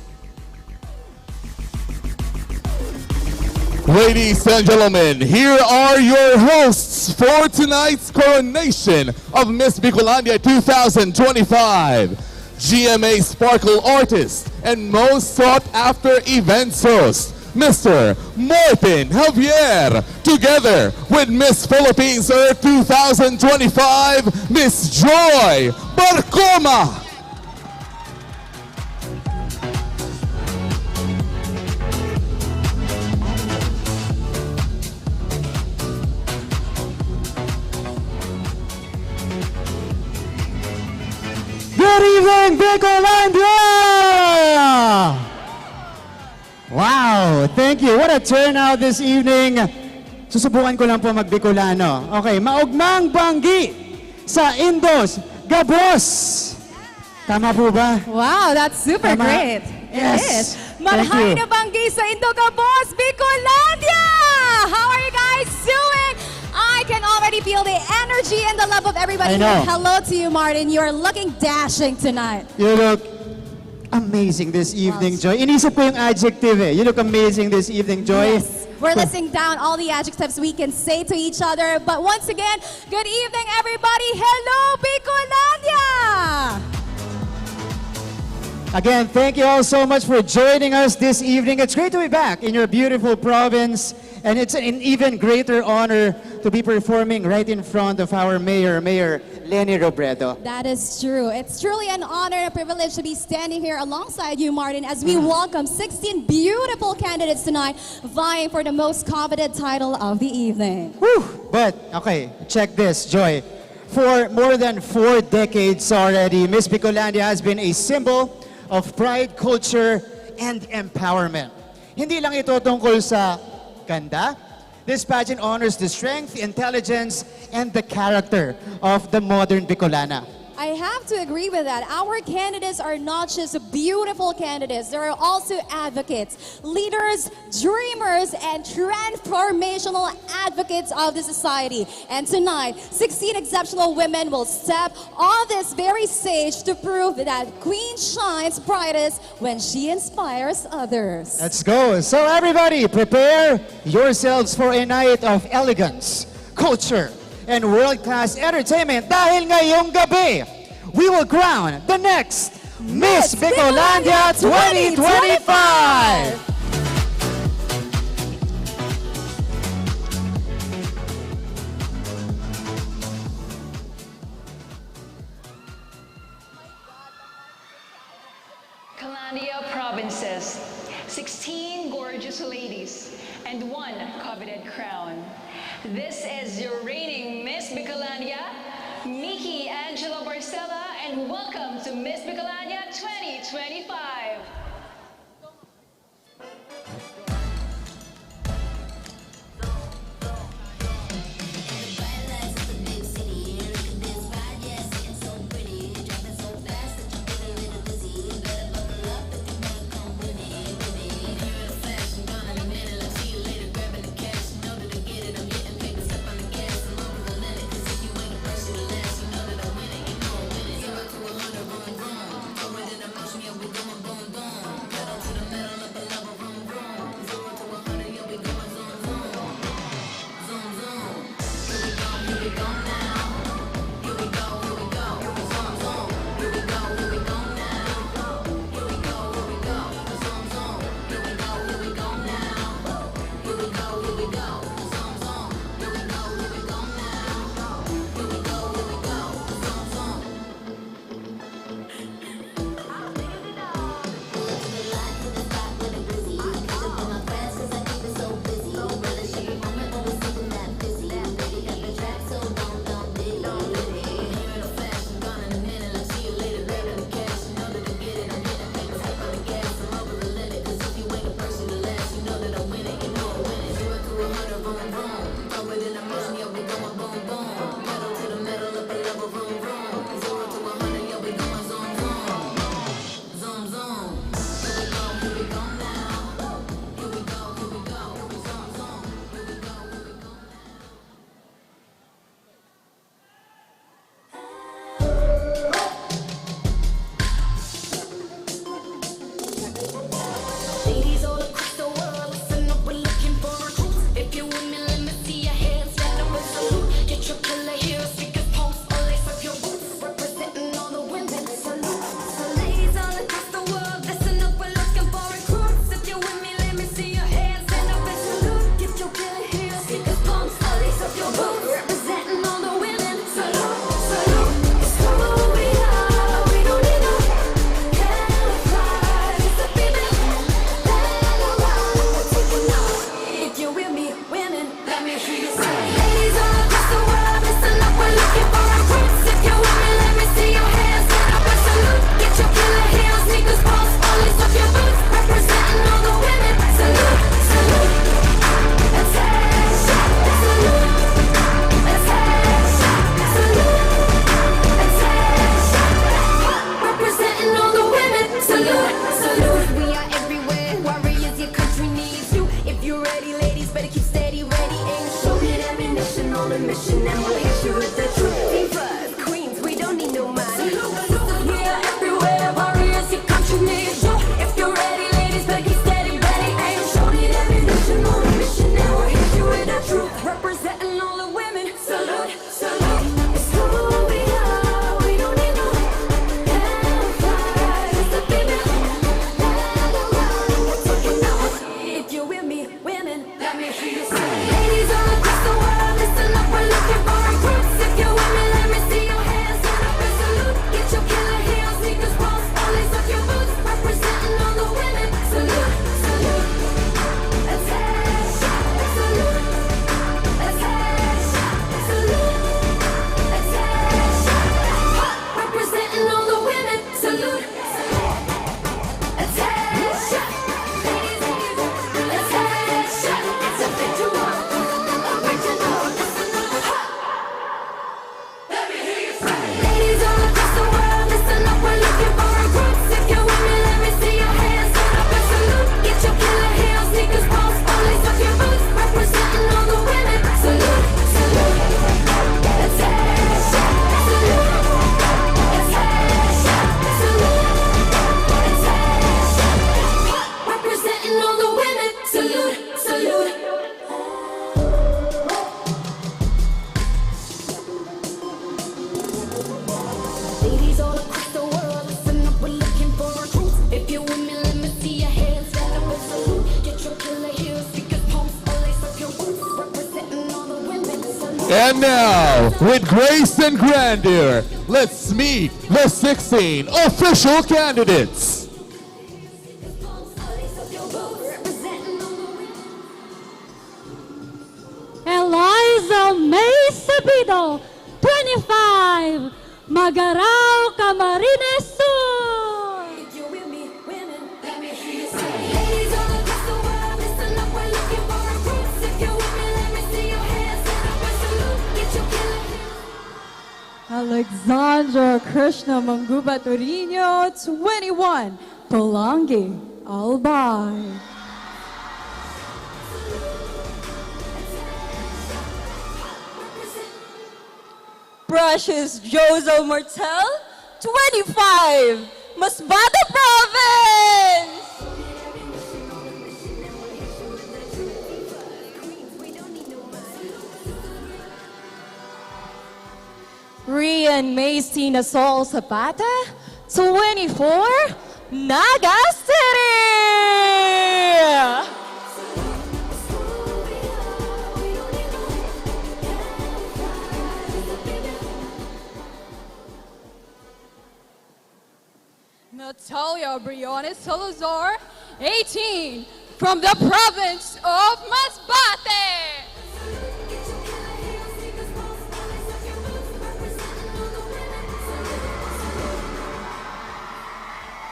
Ladies and gentlemen, here are your hosts for tonight's coronation of Miss Bicolandia 2025. GMA Sparkle Artist and most sought after events host, Mr. Martin Javier, together with Miss Philippines Earth 2025, Miss Joy Barcoma. Good evening, Bicolandia! thank you. What a turnout this evening. Susubukan ko lang po mag-Bicolano. Okay, maugmang banggi sa Indos, Gabos. Tama po ba? Wow, that's super Tama. great. Yes. It is. Thank Marhay you. na banggi sa Indogabos, Bicolandia! How are you guys doing? I can already feel the energy and the love of everybody. I know. Hello to you, Martin. You're looking dashing tonight. You look amazing this evening, Joy. Inisip ko yung adjective eh. You look amazing this evening, Joy. Yes. We're listing down all the adjectives we can say to each other. But once again, good evening, everybody. Hello, Bicolandia! Again, thank you all so much for joining us this evening. It's great to be back in your beautiful province. And it's an even greater honor to be performing right in front of our mayor, Mayor Leni Robredo. That is true. It's truly an honor and a privilege to be standing here alongside you, Martin, as we welcome 16 beautiful candidates tonight vying for the most coveted title of the evening. Whew. But, okay, check this, Joy. For more than 4 decades already, Miss Bicolandia has been a symbol of pride, culture, and empowerment. Hindi lang ito tungkol sa ganda. This pageant honors the strength, intelligence, and the character of the modern Bicolana. I have to agree with that. Our candidates are not just beautiful candidates. They are also advocates, leaders, dreamers, and transformational advocates of the society. And tonight, 16 exceptional women will step on this very stage to prove that Queen shines brightest when she inspires others. Let's go. So everybody, prepare yourselves for a night of elegance, culture, and world-class entertainment dahil ngayong gabi, we will crown the next Miss Bicolandia 2025! Bicolandia provinces, 16 gorgeous ladies, and 1 coveted crown. This is your reigning Miss Bicolandia, Miki Angela Barcela, and welcome to Miss Bicolandia 2025. Going in emotion, yeah, we going boom. Ladies all across the world, listen up, we're looking for recruits. If you're with me, let me see your hands. Stand up and salute. Get your killer heels, speakers, pumps, all lace up your boots. Representing all the women. Salute. And now, with grace and grandeur, let's meet the 16 official candidates. Eliza May Sabido, 25, Magarao, Camarines Sur. Alexandra Krishna Manguba Torino, 21, Palangi, Albay. Precious Jozo Martel, 25, Masbate Province! Rian Maystina Sol Zapata, 24, Naga City! Natalia Briones Salazar, 18, from the province of Masbate.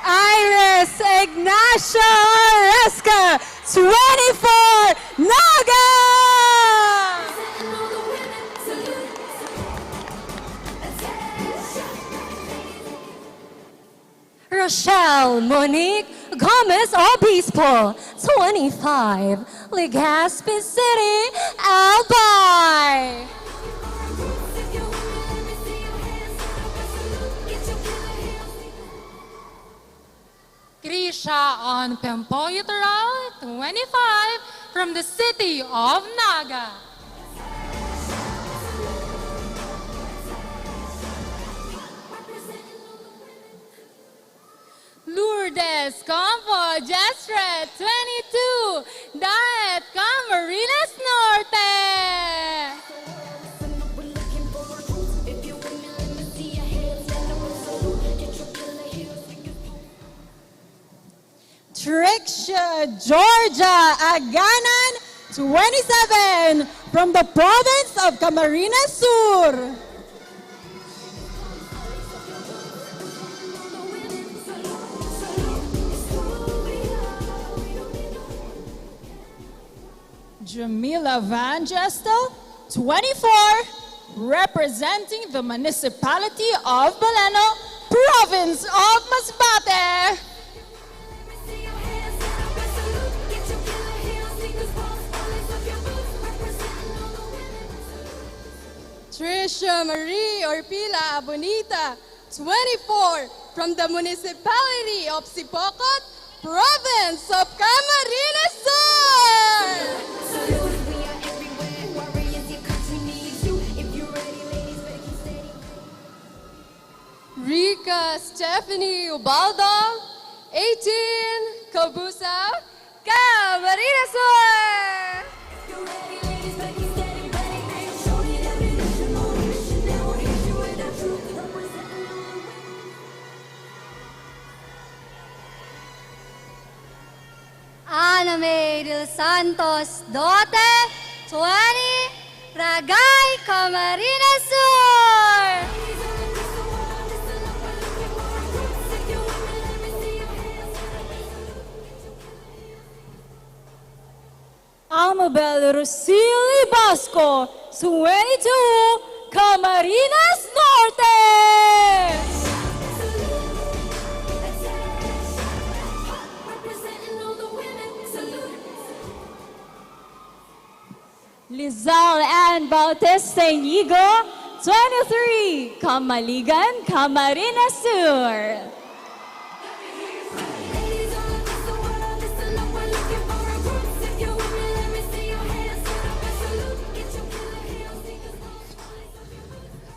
Iris Ignacio Resca, 24, Naga! Rochelle Monique Gomez Obispo, 25, Legazpi City, Albay. Grisha on Pempoyutral, 25, from the city of Naga. Lourdes Campo Jestred, 22, Daet Camarines Norte. Trixia Georgia Aganan, 27, from the province of Camarines Sur. Jamila Van Gestel, 24, representing the municipality of Baleno, province of Masbate. Tricia Marie Orpila Abonita, 24, from the municipality of Sipocot, province of Camarines Sur. Rika Stephanie Ubaldo, 18, Kabusa, Camarines Sur. Ana May Del Santos Dote, 20, Ragay, Camarines Sur. Amabel Rosili Basco, 22, Camarines Norte. Lizal Ann Bautista Inigo, 23, Kamaligan, Camarines Sur.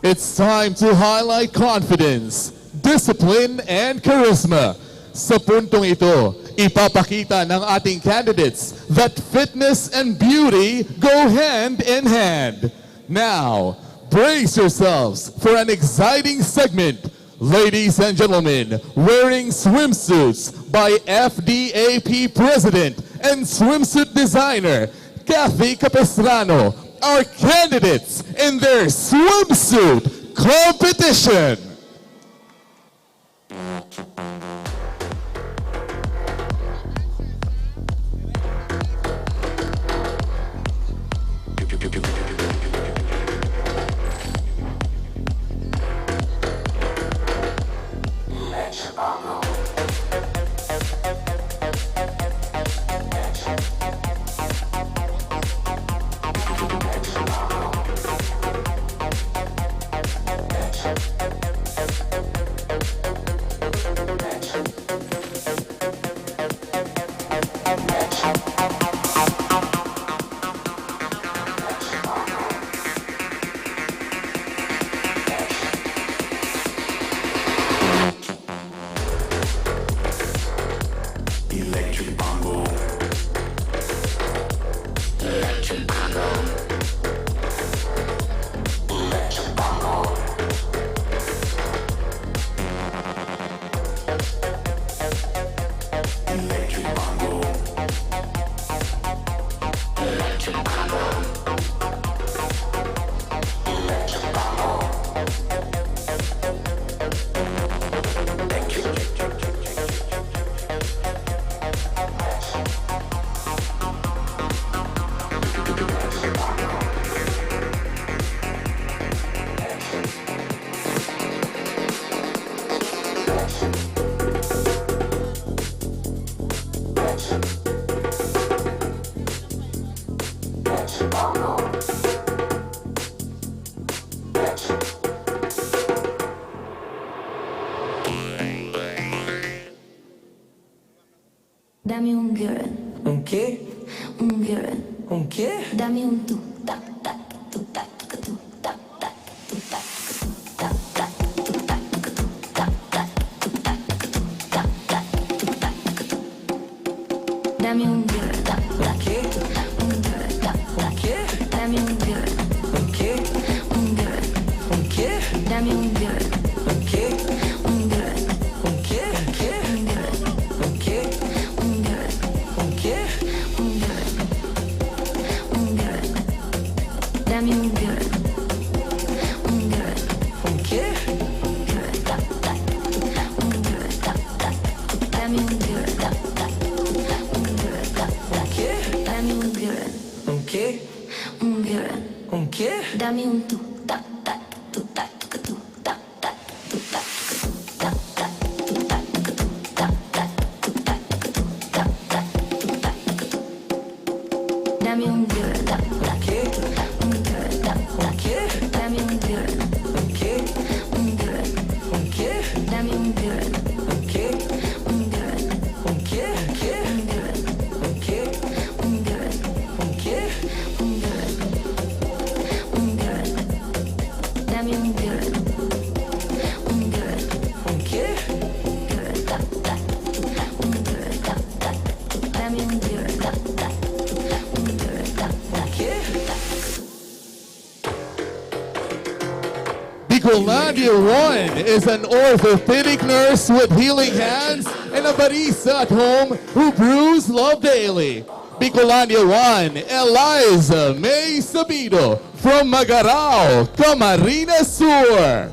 It's time to highlight confidence, discipline, and charisma. Sa puntong ito, ipapakita ng ating candidates that fitness and beauty go hand in hand. Now, brace yourselves for an exciting segment. Ladies and gentlemen, wearing swimsuits by FDAP President and swimsuit designer, Kathy Capistrano, our candidates in their swimsuit competition. Dame un girl. ¿Un qué? Un girl. ¿Un qué? Dame un tu tac tac tu tac tu tac tac tu tac tac tac tu tac tac tac tu tac tac tac tu tac. Dame un girl. Tac tac. Un girl. Tac tac. Dame un girl. ¿Un qué? Un girl. ¿Un qué? Dame un girl. ¿Un qué? Un girl. ¿Un qué? ¿Un qué? Un girl. ¿Un qué? Un girl. ¿Un qué? Un girl. Un girl. Dame un girl. Un girl. ¿Un qué? Girl. Tac tac. Un girl. Tac tac. Dame un girl. Tac tac. Un girl. Tac tac. ¿Un qué? Dame un girl. ¿Un qué? Un girl. ¿Un qué? Dame un tu tac tac tu tac tu tac tac tu tac tac tac tu tac tac tac tu tac tac tac tu tac. Dame un girl. Tac tac. Un girl. Tac tac. Dame un girl. ¿Un qué? Un girl. ¿Un qué? Dame un girl. ¿Un qué? Un girl. ¿Un qué? ¿Un qué? Un girl. ¿Un qué? Un girl. ¿Un qué? Un girl. Un girl. Dame un girl. Un girl. ¿Un qué? Girl. Tac tac. Un girl. Tac tac. Dame un girl. Tac tac. Un girl. Tac tac. ¿Qué? Bicolandia 1 is an orthopedic nurse with healing hands and a barista at home who brews love daily. Bicolandia 1, Eliza May Sabido from Magarao, Camarines Sur.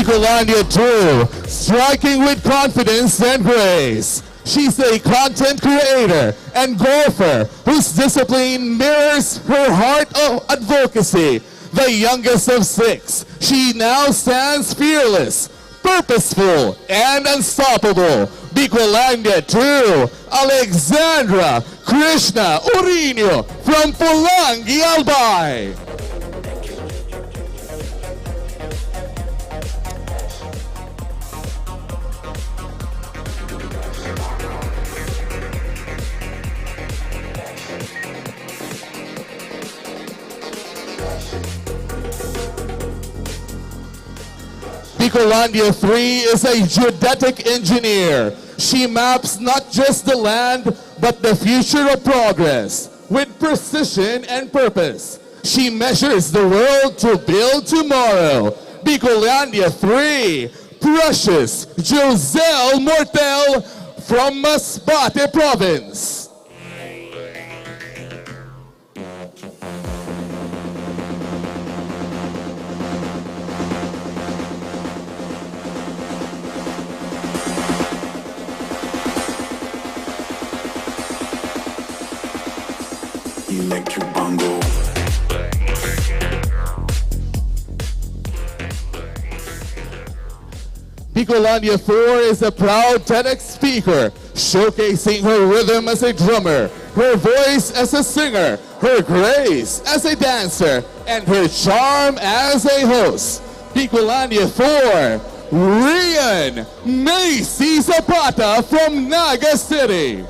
Bicolandia 2, striking with confidence and grace. She's a content creator and golfer whose discipline mirrors her heart of advocacy. The youngest of 6, she now stands fearless, purposeful, and unstoppable. Bicolandia 2, Alexandra Krishna Urinio from Pulangi, Albay. Bicolandia 3 is a geodetic engineer. She maps not just the land, but the future of progress. With precision and purpose, she measures the world to build tomorrow. Bicolandia 3, Precious Joselle Mortel from Masbate Province. Electric bongo. Bicolandia 4 is a proud TEDx speaker, showcasing her rhythm as a drummer, her voice as a singer, her grace as a dancer, and her charm as a host. Bicolandia 4, Rian Macy Zapata from Naga City.